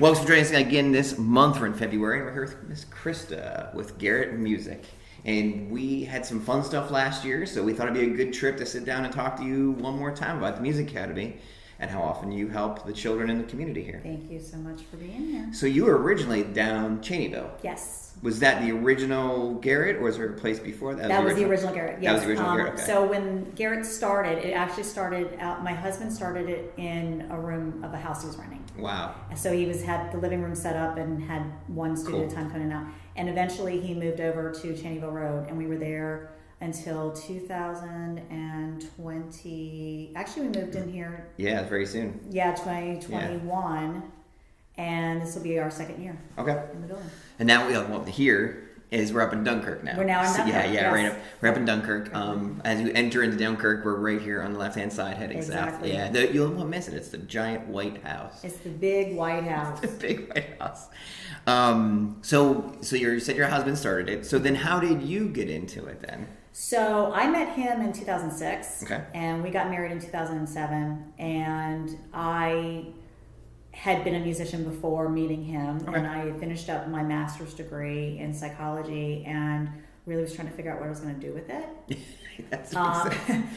Well, for joining us again this month. We're in February, and we're here with Miss Krista with Garrett Music. And we had some fun stuff last year, so we thought it'd be a good trip to sit down and talk to you one more time about the Music Academy and how often you help the children in the community here. Thank you so much for being here. So you were originally down Cheneyville. Yes. Was that the original Garrett, or was there a place before that? That was the original Garrett, yes. That was the original Garrett, okay. So when Garrett started, it actually started out, my husband started it in a room of a house he was renting. Wow. So he had the living room set up and had one student at a time coming in and out. And eventually he moved over to Cheneyville Road, and we were there until 2020. Actually, we moved in here. Yeah, very soon. Yeah, 2021. Yeah. And this will be our second year. Okay. In the building. And now here we're up in Dunkirk now. We're now in Dunkirk. Yeah, yes. right up. We're up in Dunkirk. As you enter into Dunkirk, we're right here on the left-hand side, heading south. Yeah, you won't miss it. It's the giant white house. It's the big white house. The big white house. So you said your husband started it. So then, how did you get into it then? So I met him in 2006. Okay. And we got married in 2007. And I had been a musician before meeting him, okay. And I finished up my master's degree in psychology and really was trying to figure out what I was going to do with it. That's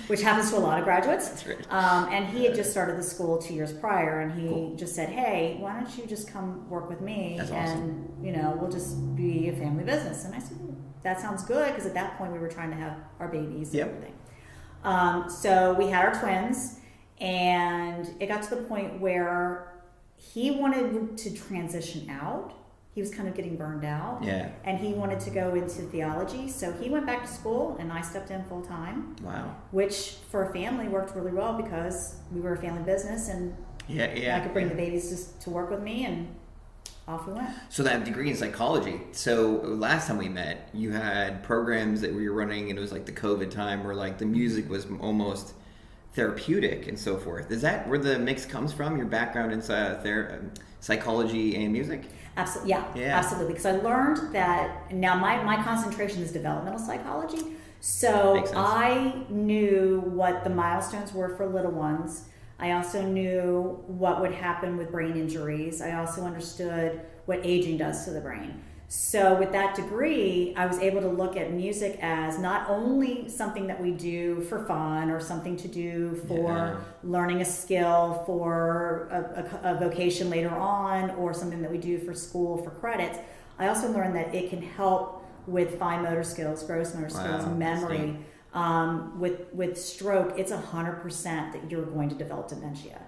which happens to a lot of graduates. That's right. And he had just started the school 2 years prior, and he just said, "Hey, why don't you just come work with me? That's and awesome. We'll just be a family business." And I said, "That sounds good," because at that point we were trying to have our babies and everything. So we had our twins, and it got to the point where he wanted to transition out. He was kind of getting burned out. Yeah. And he wanted to go into theology. So he went back to school, and I stepped in full time. Wow. Which for a family worked really well because we were a family business, and I could bring the babies just to work with me, and off we went. So that degree in psychology. So last time we met, you had programs that we were running, and it was like the COVID time where like the music was almost therapeutic and so forth. Is that where the mix comes from? Your background in psychology and music? Absolutely, yeah. Absolutely. Because I learned that now my concentration is developmental psychology. So I knew what the milestones were for little ones. I also knew what would happen with brain injuries. I also understood what aging does to the brain. So with that degree, I was able to look at music as not only something that we do for fun or something to do for learning a skill for a vocation later on, or something that we do for school for credits. I also learned that it can help with fine motor skills, gross motor skills, memory. With stroke, it's 100% that you're going to develop dementia.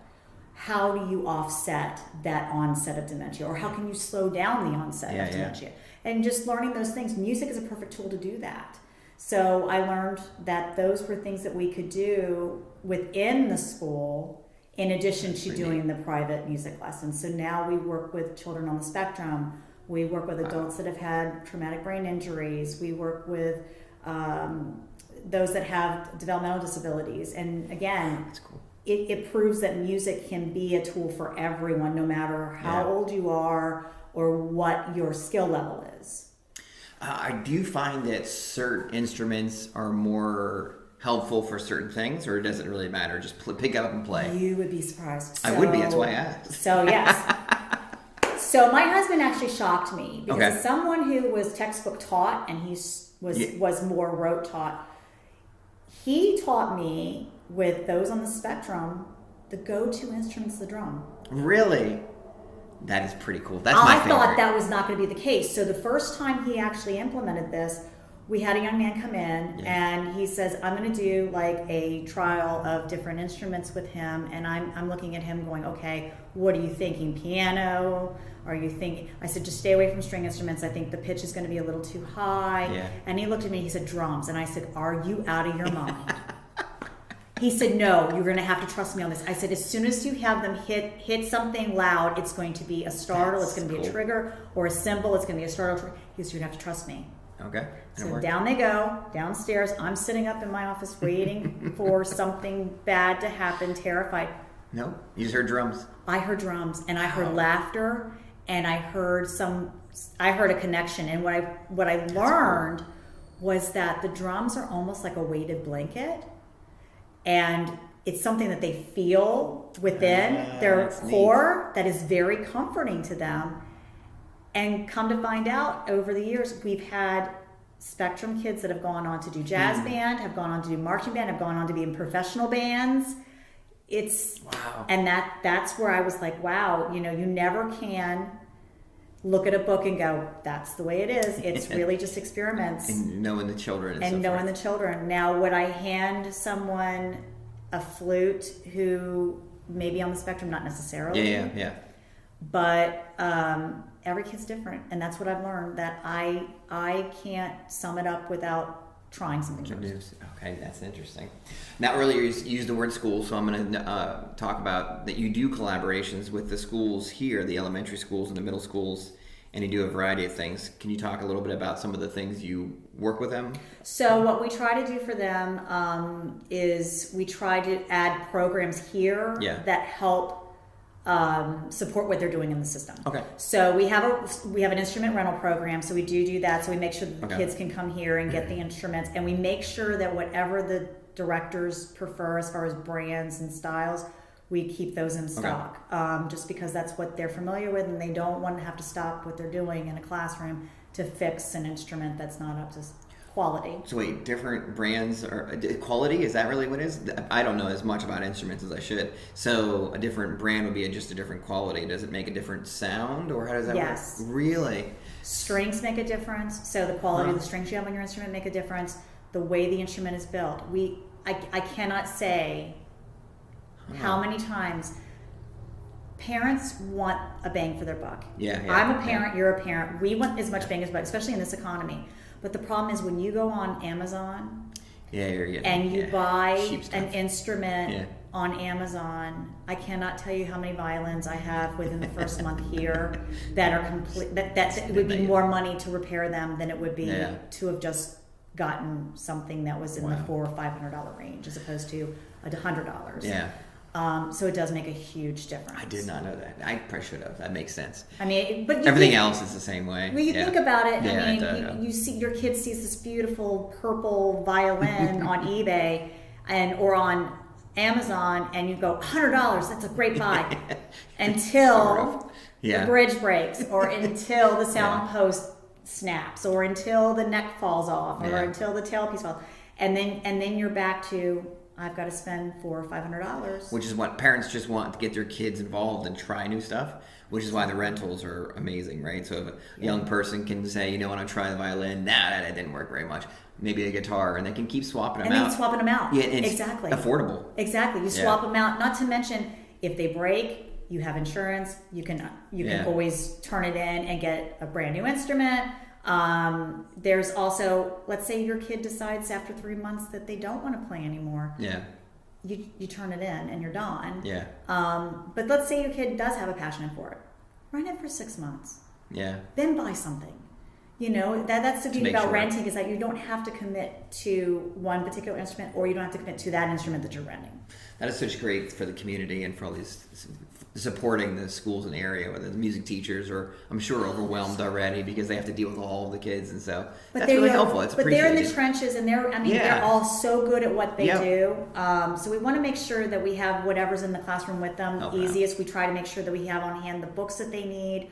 How do you offset that onset of dementia, or how can you slow down the onset of dementia? And just learning those things. Music is a perfect tool to do that. So I learned that those were things that we could do within the school in addition to doing the private music lessons. So now we work with children on the spectrum. We work with adults that have had traumatic brain injuries. We work with those that have developmental disabilities. And again, that's cool. It proves that music can be a tool for everyone, no matter how old you are or what your skill level is. Do you find that certain instruments are more helpful for certain things, or does it really matter? Just pick up and play. You would be surprised. I would be. That's why I asked. So yes. So my husband actually shocked me because as someone who was textbook taught, and he was more rote taught, he taught me, with those on the spectrum, the go-to instrument's the drum. Really? That is pretty cool. That's my favorite. I thought that was not going to be the case. So the first time he actually implemented this, we had a young man come in and he says, "I'm going to do like a trial of different instruments with him." And I'm looking at him going, "Okay, what are you thinking? Piano? Are you thinking?" I said, "Just stay away from string instruments. I think the pitch is going to be a little too high." Yeah. And he looked at me, he said, "Drums." And I said, "Are you out of your mind?" He said, "No, you're going to have to trust me on this." I said, "As soon as you have them hit something loud, it's going to be a startle, it's going to be a trigger, or a cymbal, it's going to be a startle trigger." He said, "You're going to have to trust me." Okay. So down they go, downstairs. I'm sitting up in my office waiting for something bad to happen, terrified. No, you just heard drums. I heard drums, and I heard laughter, and I heard a connection. And what I learned was that the drums are almost like a weighted blanket. And it's something that they feel within their core that is very comforting to them. And come to find out, over the years, we've had Spectrum kids that have gone on to do jazz band, have gone on to do marching band, have gone on to be in professional bands. And that's where I was like, wow, you never can look at a book and go, that's the way it is. It's really just experiments. And knowing the children. Now, would I hand someone a flute who may be on the spectrum? Not necessarily. Yeah. But every kid's different, and that's what I've learned, that I can't sum it up without trying something first. Okay, that's interesting. Now, earlier you used the word school, so I'm going to talk about that you do collaborations with the schools here, the elementary schools and the middle schools, and you do a variety of things. Can you talk a little bit about some of the things you work with them? So what we try to do for them is we try to add programs here that help support what they're doing in the system. Okay. So we have an instrument rental program, so we do that. So we make sure that the kids can come here and get the instruments, and we make sure that whatever the directors prefer as far as brands and styles, we keep those in stock. Just because that's what they're familiar with, and they don't want to have to stop what they're doing in a classroom to fix an instrument that's not up to quality. So wait, different brands or quality, is that really what it is? I don't know as much about instruments as I should. So a different brand would be just a different quality. Does it make a different sound, or how does that work? Really? Strings make a difference. So the quality of the strings you have on your instrument make a difference. The way the instrument is built. I cannot say how many times parents want a bang for their buck. I'm a parent, you're a parent. We want as much bang as buck, especially in this economy. But the problem is when you go on Amazon and you buy an instrument on Amazon, I cannot tell you how many violins I have within the first month here that are complete. That it would be more money to repair them than it would be to have just gotten something that was in the $400 or $500 range as opposed to $100. So it does make a huge difference. I did not know that. I probably should have. That makes sense. I mean, but everything else is the same way. When you think about it, I mean, you see your kid sees this beautiful purple violin on eBay or on Amazon, and you go, $100. That's a great buy. Until the bridge breaks, or until the sound post snaps, or until the neck falls off, or until the tailpiece falls, and then you're back to, I've got to spend $400 or $500. Which is what parents just want to get their kids involved and try new stuff, which is why the rentals are amazing, right? So if a young person can say, you know, when I try the violin, that didn't work very much. Maybe a guitar, and they can keep swapping them out. And then swapping them out. Yeah, and it's exactly. affordable. Exactly. You swap them out. Not to mention, if they break, you have insurance. You can always turn it in and get a brand new instrument. There's also, let's say your kid decides after 3 months that they don't want to play anymore. You turn it in and you're done. But let's say your kid does have a passion for it. Run it for 6 months. Then buy something. You know, that's the beauty about renting, is that you don't have to commit to one particular instrument, or you don't have to commit to that instrument that you're renting. That is such great for the community and for all these supporting the schools in the area, whether the music teachers are, I'm sure, overwhelmed already because they have to deal with all the kids, and so that's really helpful. It's appreciated. But they're in the trenches, and they're all so good at what they do. So we want to make sure that we have whatever's in the classroom with them easiest. We try to make sure that we have on hand the books that they need.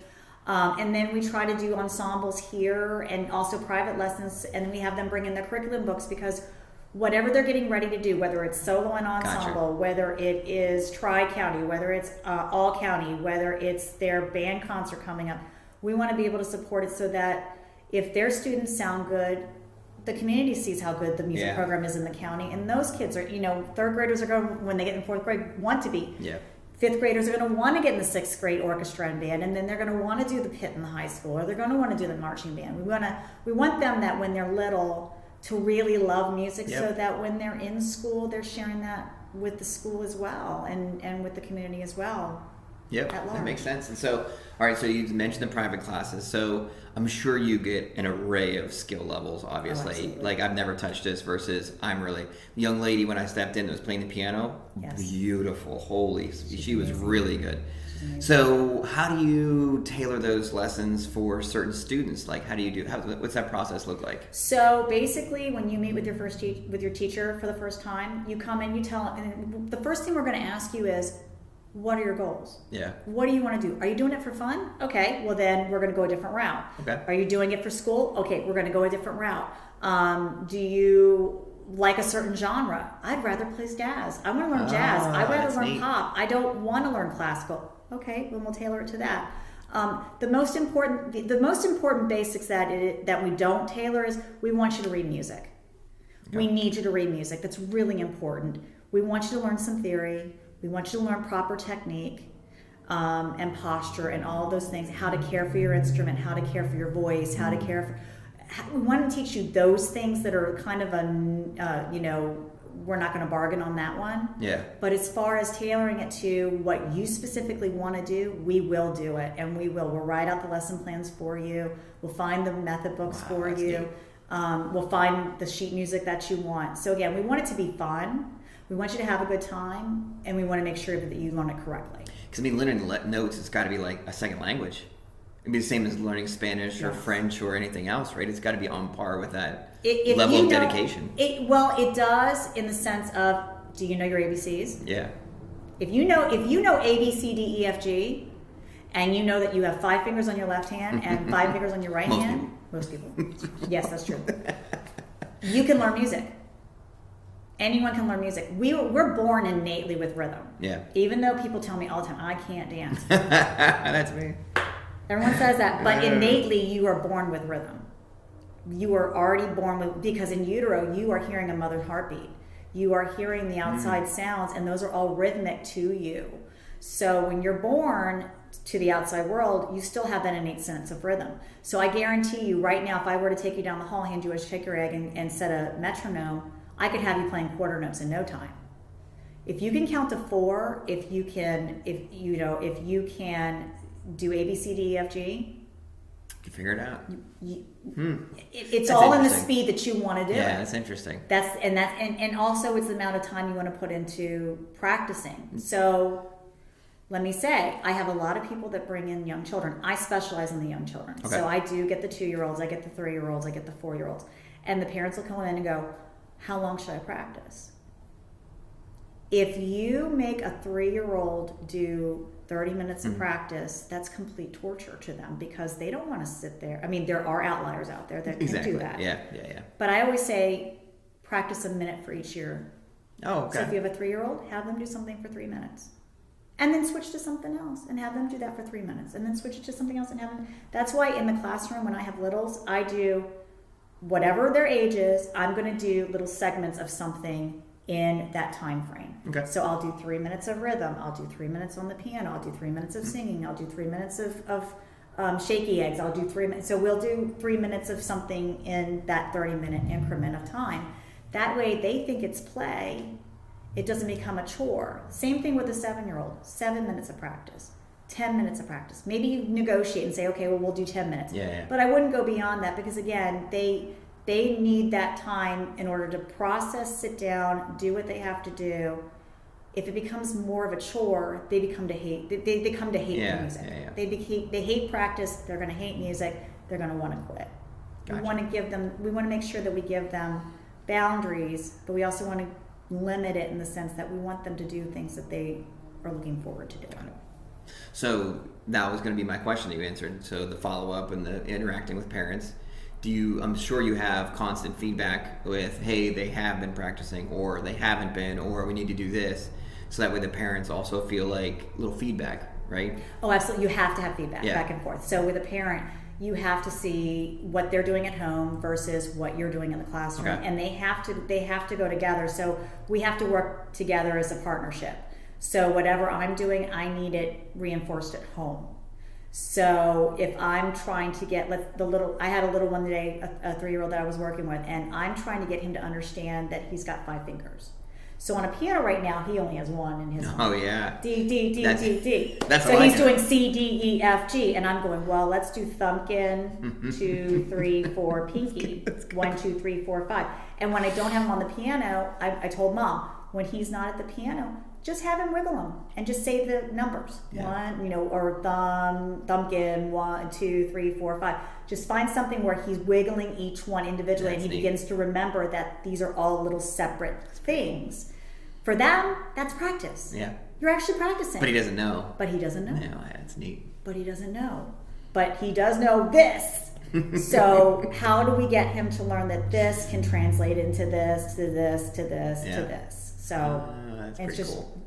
And then we try to do ensembles here and also private lessons, and we have them bring in their curriculum books, because whatever they're getting ready to do, whether it's solo and ensemble, whether it is tri-county, whether it's all county, whether it's their band concert coming up, we want to be able to support it so that if their students sound good, the community sees how good the music program is in the county, and those kids are, third graders are going, when they get in fourth grade, want to be. Fifth graders are going to want to get in the sixth grade orchestra and band, and then they're going to want to do the pit in the high school, or they're going to want to do the marching band. We want them that when they're little to really love music, so that when they're in school, they're sharing that with the school as well, and with the community as well. Yep, at large. That makes sense. And so, all right, so you mentioned the private classes. So I'm sure you get an array of skill levels, obviously. Like I've never touched this versus I'm really, the young lady when I stepped in that was playing the piano, beautiful, holy, she was really good. So how do you tailor those lessons for certain students? Like how do you do, what's that process look like? So basically when you meet with your with your teacher for the first time, you come in, you tell them, and the first thing we're going to ask you is, what are your goals? Yeah. What do you want to do? Are you doing it for fun? Okay, well then we're going to go a different route. Okay. Are you doing it for school? Okay, we're going to go a different route. Do you like a certain genre? I'd rather play jazz. I want to learn jazz. I'd rather learn pop. I don't want to learn classical. Okay, then we'll tailor it to that. The most important basics that we don't tailor is we want you to read music. Okay. We need you to read music. That's really important. We want you to learn some theory. We want you to learn proper technique and posture and all those things, how to care for your instrument, how to care for your voice, how to care for... We want to teach you those things that are kind of we're not going to bargain on that one. Yeah. But as far as tailoring it to what you specifically want to do, we will do it, and we will. We'll write out the lesson plans for you. We'll find the method books for you. We'll find the sheet music that you want. So again, we want it to be fun. We want you to have a good time, and we want to make sure that you learn it correctly. Because learning notes, it's got to be like a second language. It'd be the same as learning Spanish or French or anything else, right? It's got to be on par with that level of dedication. It does in the sense of, do you know your ABCs? Yeah. If you know A, B, C, D, E, F, G, and you know that you have 5 fingers on your left hand and 5 fingers on your right hand. Most people. Yes, that's true. You can learn music. Anyone can learn music. We're born innately with rhythm. Yeah. Even though people tell me all the time, I can't dance. That's me. Everyone says that, but innately you are born with rhythm. You are already born with, because in utero you are hearing a mother's heartbeat. You are hearing the outside sounds, and those are all rhythmic to you. So when you're born to the outside world, you still have that innate sense of rhythm. So I guarantee you right now, if I were to take you down the hall, hand you a shake your egg and set a metronome, I could have you playing quarter notes in no time. If you can count to 4, if you can do A, B, C, D, E, F, G, you figure it out. It's all in the speed that you want to do. Yeah, that's interesting. And also it's the amount of time you want to put into practicing. So let me say, I have a lot of people that bring in young children. I specialize in the young children. Okay. So I do get the 2-year-olds, I get the 3-year-olds, I get the 4-year-olds. And the parents will come in and go, how long should I practice? If you make a 3-year-old do 30 minutes of practice, that's complete torture to them because they don't want to sit there. I mean, there are outliers out there that can do that. Yeah. But I always say practice a minute for each year. Oh, okay. So if you have a 3-year-old, have them do something for 3 minutes. And then switch to something else and have them do that for 3 minutes. And then switch it to something else and have them... That's why in the classroom when I have littles, I do whatever their age is, I'm going to do little segments of something in that time frame. Okay. So I'll do 3 minutes of rhythm. I'll do 3 minutes on the piano. I'll do 3 minutes of singing. I'll do 3 minutes of shaky eggs. I'll do 3 minutes. So we'll do 3 minutes of something in that 30-minute increment of time. That way they think it's play. It doesn't become a chore. Same thing with a 7-year-old. 7 minutes of practice. 10 minutes of practice. Maybe you negotiate and say, okay, well, we'll do 10 minutes. Yeah. But I wouldn't go beyond that because, again, they need that time in order to process, sit down, do what they have to do. If it becomes more of a chore, they become to hate. They come to hate the music. Yeah. They hate practice. They're going to hate music. They're going to want to quit. Gotcha. We want to make sure that we give them boundaries, but we also want to limit it in the sense that we want them to do things that they are looking forward to doing. So that was going to be my question that you answered. So the follow-up and the interacting with parents. I'm sure you have constant feedback with, hey, they have been practicing, or they haven't been, or we need to do this. So that way the parents also feel like little feedback, right? Oh, absolutely. You have to have feedback back and forth. So with a parent, you have to see what they're doing at home versus what you're doing in the classroom. Okay. And they have to go together. So we have to work together as a partnership. So whatever I'm doing, I need it reinforced at home. So if I'm trying to get I had a little one today, a 3-year-old that I was working with, and I'm trying to get him to understand that he's got 5 fingers. So on a piano right now, he only has one in his. Oh yeah. D D D D D. That's so he's doing C D E F G, and I'm going, well, let's do thumbkin 2 3 4 pinky 1 2 3 4 5. And when I don't have him on the piano, I told Mom, when he's not at the piano, just have him wiggle them and just say the numbers. One, or thumbkin 1 2 3 4 5. Just find something where he's wiggling each one individually, and he begins to remember that these are all little separate things. For them, that's practice. Yeah. You're actually practicing. But he doesn't know. But he doesn't know. No, that's neat. But he doesn't know. But he does know this. So how do we get him to learn that this can translate into this, to this, to this, to this? So that's it's pretty cool.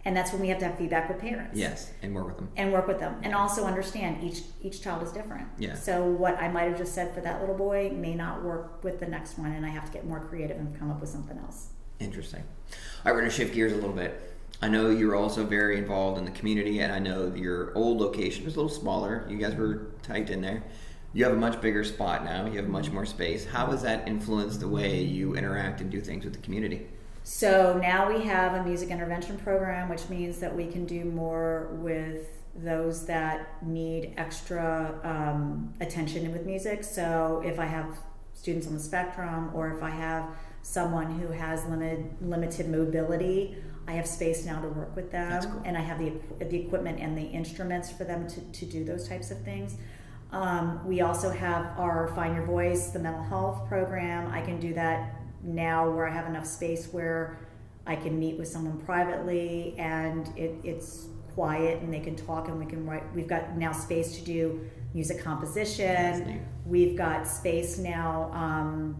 And that's when we have to have feedback with parents. Yes, and work with them. And also understand each child is different. Yeah. So what I might have just said for that little boy may not work with the next one, and I have to get more creative and come up with something else. Interesting. All right, we're going to shift gears a little bit. I know you're also very involved in the community, and I know your old location was a little smaller. You guys were typed in there. You have a much bigger spot now. You have much more space. How has that influenced the way you interact and do things with the community? So now we have a music intervention program, which means that we can do more with those that need extra attention with music. So if I have students on the spectrum, or if I have someone who has limited mobility, I have space now to work with them. That's cool. And I have the equipment and the instruments for them to do those types of things. We also have our Find Your Voice, the mental health program. I can do that now where I have enough space where I can meet with someone privately, and it's quiet and they can talk and we can write. We've got now space to do music composition. We've got space now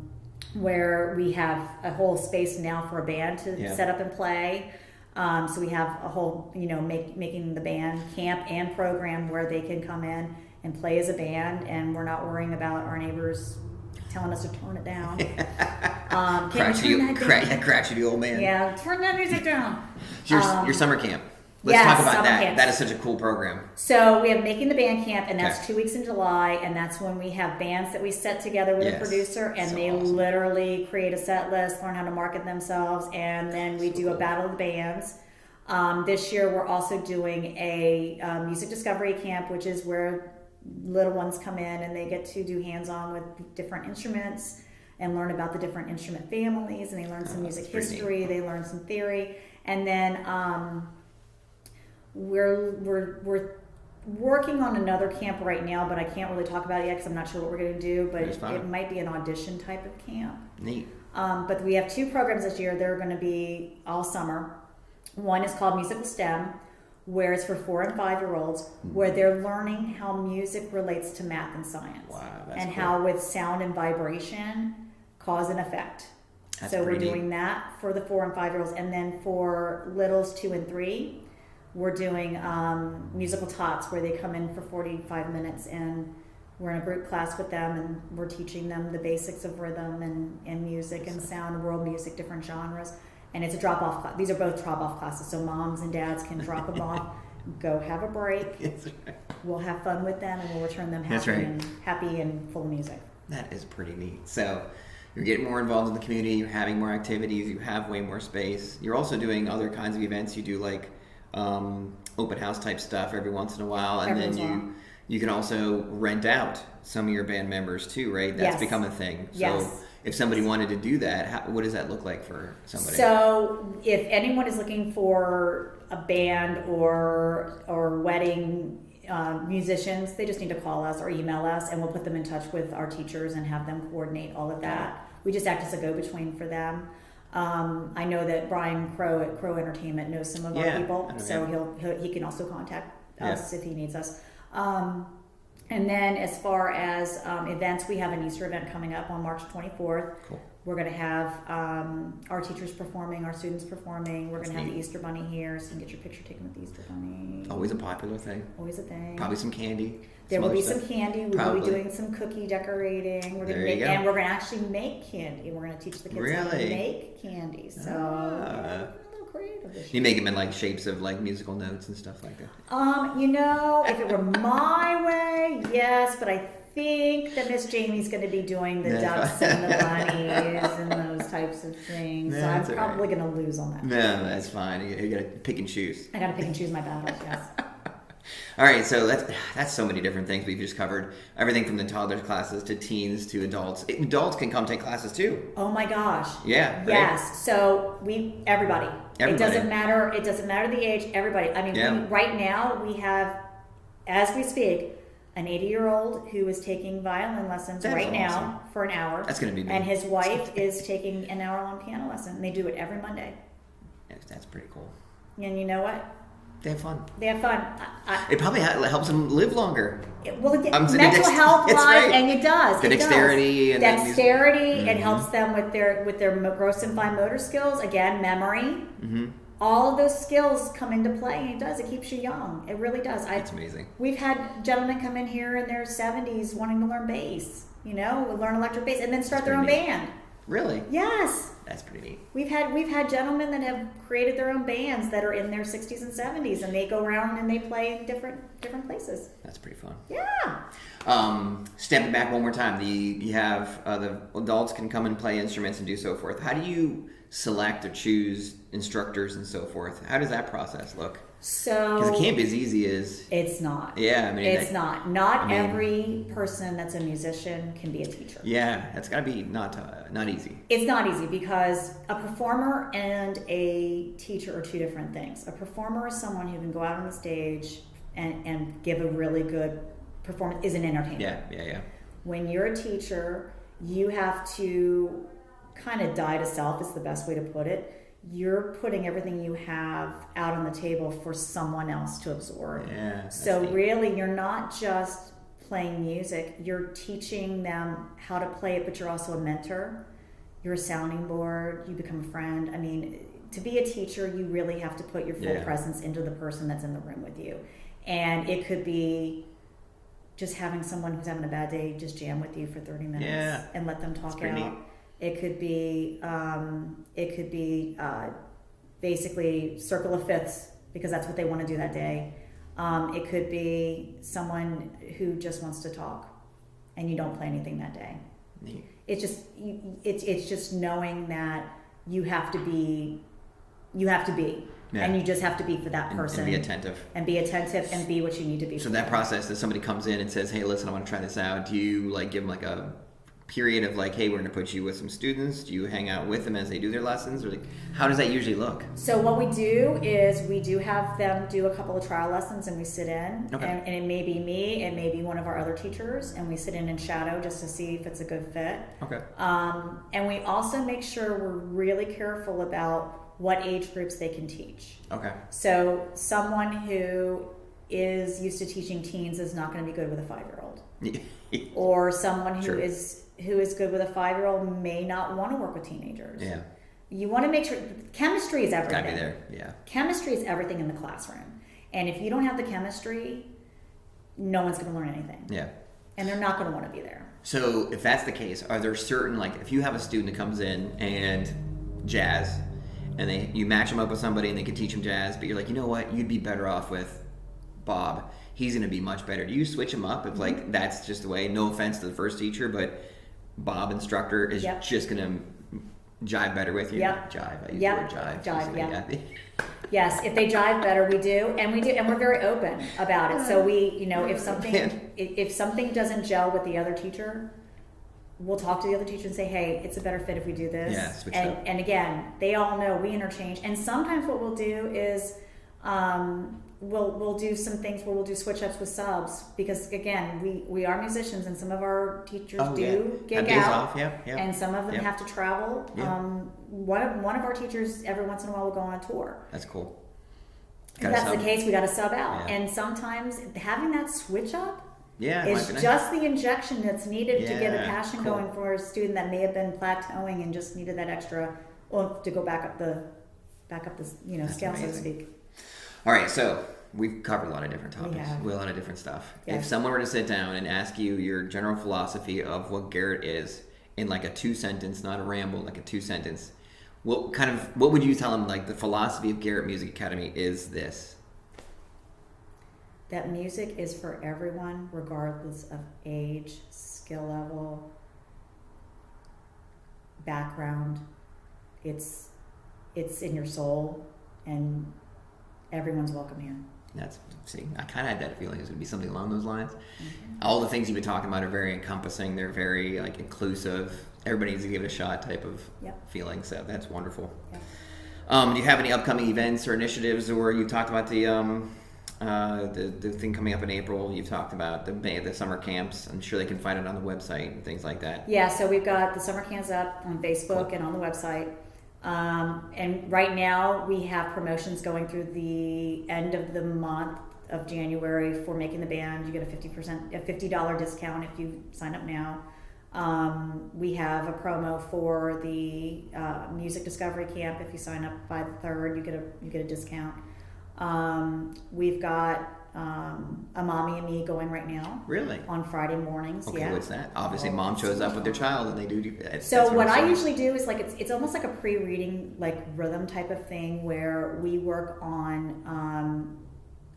where we have a whole space now for a band to set up and play. So we have a whole, making the band camp and program where they can come in and play as a band, and we're not worrying about our neighbors telling us to turn it down. Crotchety old man. Yeah, turn that music down. Your summer camp. Let's talk about that. Camps. That is such a cool program. So we have Making the Band Camp, and that's 2 weeks in July, and that's when we have bands that we set together with a producer, and they literally create a set list, learn how to market themselves, and then we do a battle of the bands. This year we're also doing a music discovery camp, which is where little ones come in and they get to do hands-on with different instruments and learn about the different instrument families, and they learn some music history, they learn some theory, and then we're working on another camp right now, but I can't really talk about it yet because I'm not sure what we're going to do, but it might be an audition type of camp. Neat. But we have 2 programs this year. They're going to be all summer. One is called Musical STEM, where it's for 4 and 5-year-olds, where they're learning how music relates to math and science. Wow, that's and cool. How with sound and vibration, cause and effect. That's so we're neat. doing that for the 4 and 5-year-olds. And then for littles 2 and 3, we're doing musical tots, where they come in for 45 minutes and we're in a group class with them, and we're teaching them the basics of rhythm and music and sound, world music, different genres. And it's a drop-off class. These are both drop-off classes, so moms and dads can drop them off, go have a break. We'll have fun with them, and we'll return them happy and full of music. That is pretty neat. So you're getting more involved in the community, you're having more activities, you have way more space. You're also doing other kinds of events. You do like open house type stuff every once in a while, and then you can also rent out some of your band members too, right? That's become a thing. So if somebody wanted to do that, what does that look like for somebody? So if anyone is looking for a band or wedding musicians, they just need to call us or email us, and we'll put them in touch with our teachers and have them coordinate all of that. We just act as a go-between for them. I know that Brian Crow at Crow Entertainment knows some of our people, so he can also contact us if he needs us. And then as far as events, we have an Easter event coming up on March 24th. Cool. We're going to have our teachers performing, our students performing. We're going to have the Easter Bunny here, so you can get your picture taken with the Easter Bunny. Always a popular thing. Always a thing. Probably some candy. There will be some candy. We'll be doing some cookie decorating. We're going to and we're going to actually make candy. We're going to teach the kids how to make candy. So a little creative this year. You make them in like shapes of like musical notes and stuff like that. If it were my way, yes, but I think that Miss Jamie's going to be doing the ducks and the bunnies and those types of things. No, so I'm that's probably going to lose on that. No, that's fine. You got to pick and choose. I got to pick and choose my battles, yes. All right, so that's so many different things we've just covered. Everything from the toddler classes to teens to adults. Adults can come take classes too. Oh my gosh. Yeah. Right? Yes. So everybody. It doesn't matter. It doesn't matter the age. Everybody. I mean, right now we have, as we speak, an 80-year-old who is taking violin lessons now for an hour. That's going to be me. And his wife is taking an hour-long piano lesson. And they do it every Monday. That's pretty cool. And you know what? They have fun. They have fun. It probably helps them live longer. Mental health wise, right. And it does. The dexterity. And dexterity. It helps them with their gross and fine motor skills. Again, memory. Mm-hmm. All of those skills come into play, and it does. It keeps you young. It really does. It's amazing. We've had gentlemen come in here in their 70s wanting to learn bass, learn electric bass, and then start their own band. Really? Yes. That's pretty neat. We've had gentlemen that have created their own bands that are in their 60s and 70s, and they go around and they play in different places. That's pretty fun. Yeah. Stepping back one more time, you have the adults can come and play instruments and do so forth. How do you select or choose instructors and so forth? How does that process look? Because it can't be as easy as... It's not. Yeah, I mean... It's not. Not every person that's a musician can be a teacher. Yeah, that's got to be not easy. It's not easy because a performer and a teacher are two different things. A performer is someone who can go out on the stage and give a really good performance, is an entertainer. Yeah. When you're a teacher, you have to kind of die to self is the best way to put it. You're putting everything you have out on the table for someone else to absorb. Yeah. So really, you're not just playing music. You're teaching them how to play it, but you're also a mentor. You're a sounding board. You become a friend. I mean, to be a teacher, you really have to put your full presence into the person that's in the room with you. And it could be just having someone who's having a bad day just jam with you for 30 minutes and let them talk out. Neat. It could be basically circle of fifths because that's what they want to do that day. It could be someone who just wants to talk, and you don't play anything that day. Neat. It's just knowing that you have to be, and you just have to be for that person. And be attentive. And be what you need to be. So that process, that somebody comes in and says, "Hey, listen, I want to try this out." Do you give them a period of hey, we're going to put you with some students? Do you hang out with them as they do their lessons, or how does that usually look? So what we do is we do have them do a couple of trial lessons, and we sit in, and it may be me, it may be one of our other teachers, and we sit in and shadow just to see if it's a good fit. Okay. And we also make sure we're really careful about what age groups they can teach. Okay. So someone who is used to teaching teens is not going to be good with a 5-year-old. Or someone who is good with a 5-year-old may not want to work with teenagers. Yeah. You want to make sure chemistry is everything. Gotta be there. Yeah. Chemistry is everything in the classroom. And if you don't have the chemistry, no one's going to learn anything. Yeah. And they're not going to want to be there. So if that's the case, are there certain, if you have a student that comes in and jazz, and you match them up with somebody and they can teach them jazz, but you're like, you know what, you'd be better off with Bob. He's going to be much better. Do you switch them up if that's just the way? No offense to the first teacher, but Bob instructor is just going to jive better with you. Yep. Jive. I use the word jive. Jive. Yeah. Yes, if they jive better, we do, and we're very open about it. So we, if something doesn't gel with the other teacher, we'll talk to the other teacher and say, hey, it's a better fit if we do this. Yeah, switch it up. And again, they all know we interchange. And sometimes what we'll do is we'll do some things where we'll do switch ups with subs, because again, we are musicians, and some of our teachers gig out, and some of them have to travel. Yeah. One of our teachers every once in a while will go on a tour. That's cool. If that's the case, we got to sub out. And sometimes having that switch up is just the injection that's needed to get a passion going for a student that may have been plateauing and just needed that extra to go back up the scale, so to speak. All right, so we've covered a lot of different topics, a lot of different stuff. Yes. If someone were to sit down and ask you your general philosophy of what Garrett is in a 2-sentence, not a ramble, a 2-sentence, what would you tell them? The philosophy of Garrett Music Academy is this: that music is for everyone, regardless of age, skill level, background. it's in your soul, and everyone's welcome here. I kind of had that feeling it was going to be something along those lines. Mm-hmm. All the things you've been talking about are very encompassing. They're very like inclusive. Everybody needs to give it a shot type of feeling. So that's wonderful. Yep. Do you have any upcoming events or initiatives, or you talked about the thing coming up in April? You've talked about the summer camps. I'm sure they can find it on the website and things like that. Yeah, so we've got the summer camps up on Facebook and on the website. And right now we have promotions going through the end of the month of January for Making the Band. You get a $50 discount if you sign up now. We have a promo for the Music Discovery Camp. If you sign up by the 3rd, you get a discount. We've got a Mommy and Me going right now. Really? On Friday mornings. Okay, yeah. What's that? Obviously, mom shows up with their child, and they do. So what I usually do is like it's almost like a pre-reading like rhythm type of thing where we work on.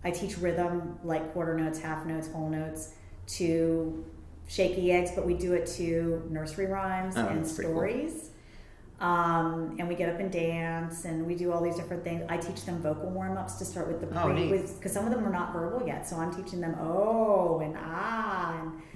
I teach rhythm like quarter notes, half notes, whole notes to shaky eggs, but we do it to nursery rhymes and stories. Cool. And we get up and dance, and we do all these different things. I teach them vocal warm-ups to start with because some of them are not verbal yet, so I'm teaching them and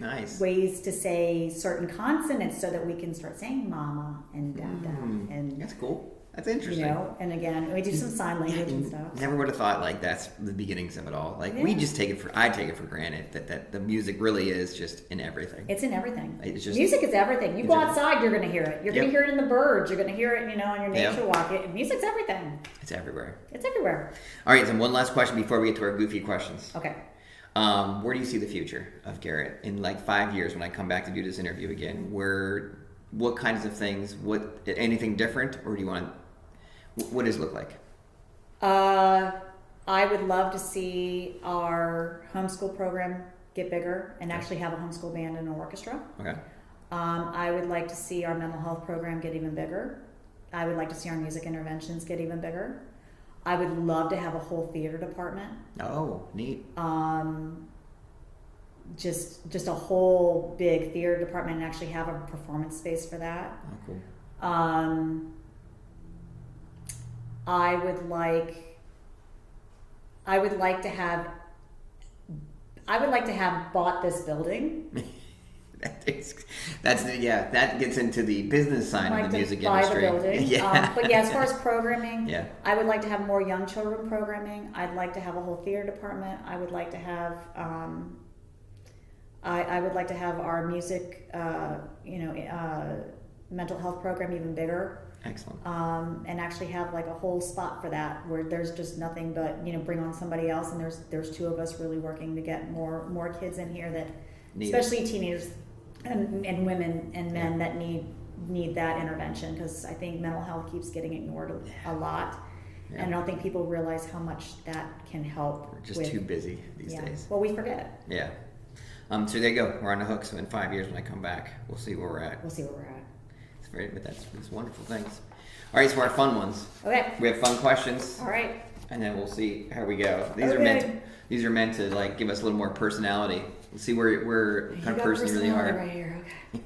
and ways to say certain consonants so that we can start saying mama and dada. And that's cool. That's interesting. You know, and again, we do some sign language and stuff. Never would have thought like that's the beginnings of it all. Like we just I take it for granted that the music really is just in everything. It's in everything. It's just, music is everything. You go outside, you're going to hear it. You're going to hear it in the birds. You're going to hear it, on your nature walk. Music's everything. It's everywhere. It's everywhere. All right, so one last question before we get to our goofy questions. Okay. Where do you see the future of Garrett in like 5 years when I come back to do this interview again? What kinds of things? Anything different, or do you want? What does it look like? I would love to see our homeschool program get bigger and actually have a homeschool band and an orchestra. Okay. I would like to see our mental health program get even bigger. I would like to see our music interventions get even bigger. I would love to have a whole theater department. Oh, neat. Just a whole big theater department and actually have a performance space for that. Oh, cool. I would like to have bought this building. that gets into the business side of the music industry. Buy the building. But as far as programming, I would like to have more young children programming. I'd like to have a whole theater department. I would like to have I would like to have our music mental health program even bigger. Excellent. And actually have like a whole spot for that where there's just nothing but bring on somebody else, and there's two of us really working to get more kids in here that especially teenagers and women and men that need that intervention, because I think mental health keeps getting ignored a lot. And I don't think people realize how much that can help. We're just too busy these days. Well, we forget. Yeah. So there you go. We're on the hook. So in 5 years when I come back, we'll see where we're at. It's great, but that's wonderful things. All right, so our fun ones. Okay. We have fun questions. All right. And then we'll see how we go. These are meant to like give us a little more personality. Let's see where kind of person you really are. Right here. Okay.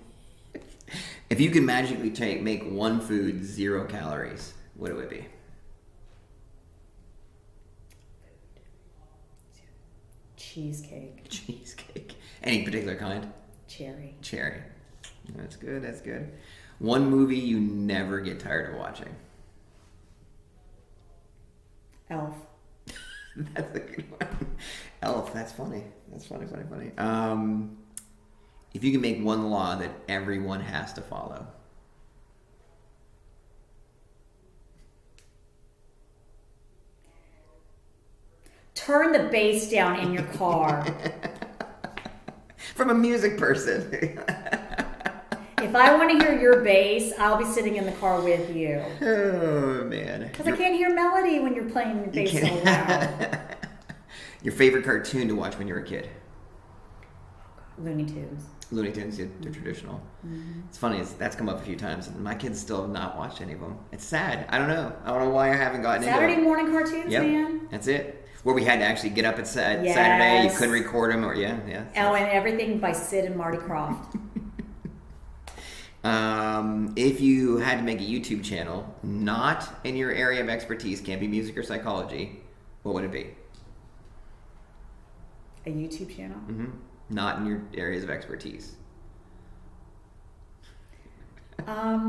If you could magically make one food 0 calories, what would it be? Cheesecake. Any particular kind? Cherry. That's good. One movie you never get tired of watching. Elf. That's a good one. Elf. That's funny. If you can make one law that everyone has to follow. Turn the bass down in your car. From a music person. If I want to hear your bass, I'll be sitting in the car with you. Oh, man. Because I can't hear melody when you're playing the bass so loud. Your favorite cartoon to watch when you were a kid? Looney Tunes. They're traditional. Mm-hmm. It's funny, that's come up a few times, and my kids still have not watched any of them. It's sad. I don't know why I haven't gotten into it. Saturday morning cartoons, man. That's it. Where we had to actually get up at Saturday, you couldn't record them, or yeah. Oh, and everything by Sid and Marty Krofft. If you had to make a YouTube channel, not in your area of expertise, can't be music or psychology, what would it be? A YouTube channel? Mm-hmm. Not in your areas of expertise. I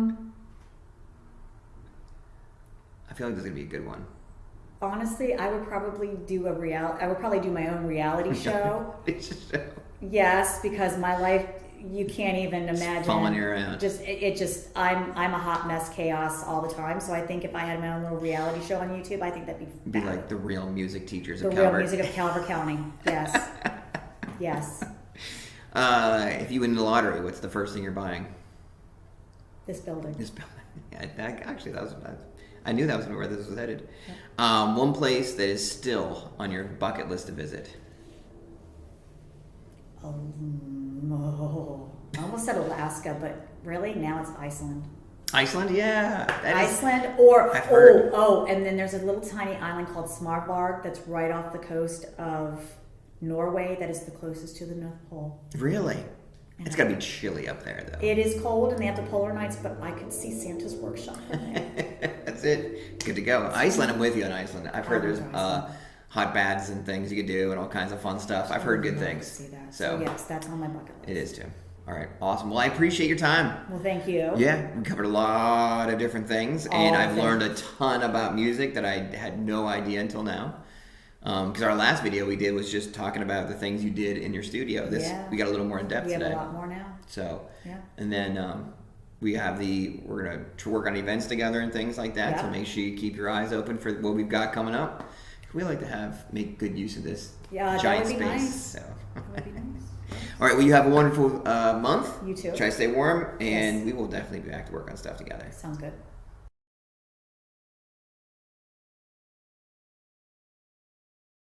feel like this is gonna be a good one. Honestly, I would probably do my own reality show. Yes, because my life, you can't even imagine. Following you around. I'm a hot mess, chaos all the time. So I think if I had my own little reality show on YouTube, I think that'd be like the real music teachers of Calvert. The real music of Calvert County. Yes. Yes. If you win the lottery, what's the first thing you're buying? This building. Yeah, I knew that was where this was headed. Yeah. One place that is still on your bucket list to visit. Oh, no. I almost said Alaska, but really now it's Iceland. Iceland, yeah. I've heard. And then there's a little tiny island called Smartvarg that's right off the coast of Norway that is the closest to the North Pole. Really? It's got to be chilly up there, though. It is cold, and they have the polar nights, but I could see Santa's workshop from there. That's it. Good to go. Iceland, I'm with you on Iceland. I've heard there's hot baths and things you could do and all kinds of fun stuff. I've heard good things. See that. So yes, that's on my bucket list. It is, too. All right. Awesome. Well, I appreciate your time. Well, thank you. Yeah. We covered a lot of different things, and I've learned a ton about music that I had no idea until now. Because our last video we did was just talking about the things you did in your studio. We got a little more in depth today. We have a lot more now. So, and then we're gonna work on events together and things like that. So make sure you keep your eyes open for what we've got coming up. We like to make good use of this giant space. Nice. So. That would be nice. All right. Well, you have a wonderful month. You too. Try to stay warm, and we will definitely be back to work on stuff together. Sounds good.